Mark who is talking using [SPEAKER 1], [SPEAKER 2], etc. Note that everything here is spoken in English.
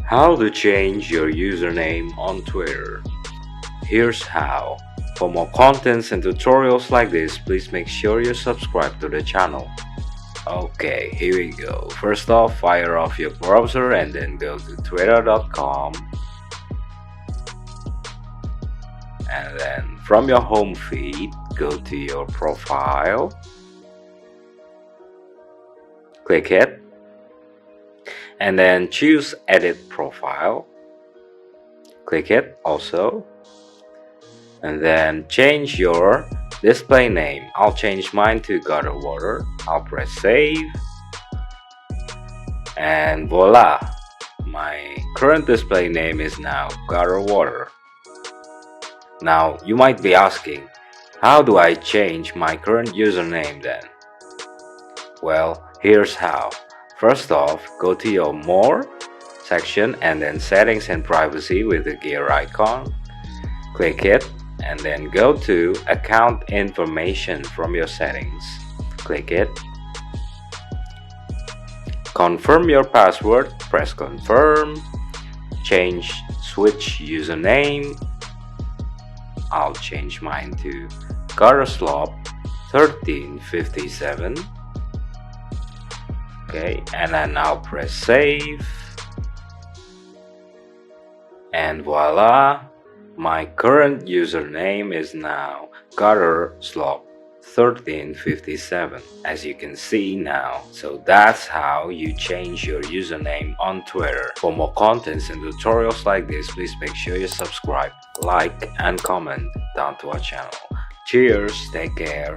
[SPEAKER 1] How to change your username on Twitter. Here's how. For more contents and tutorials like this, please make sure you subscribe to the channel. Okay, here we go. First off, fire off your browser and then go to twitter.com. And then from your home feed, go to your profile. Click it. And then choose edit profile. Click it also. And then change your display name. I'll change mine to Gutter Water. I'll press save. And voila! My current display name is now Gutter Water. Now you might be asking, how do I change my current username then? Well, here's how. First off, go to your More section and then Settings and Privacy with the gear icon. Click it and then go to Account Information from your settings. Click it. Confirm your password, press Confirm. Switch username. I'll change mine to Gutterslop1357. Okay, and then I'll press save. And voila! My current username is now Gutterslop1357, as you can see now. So that's how you change your username on Twitter. For more contents and tutorials like this, please make sure you subscribe, like, and comment down to our channel. Cheers, take care.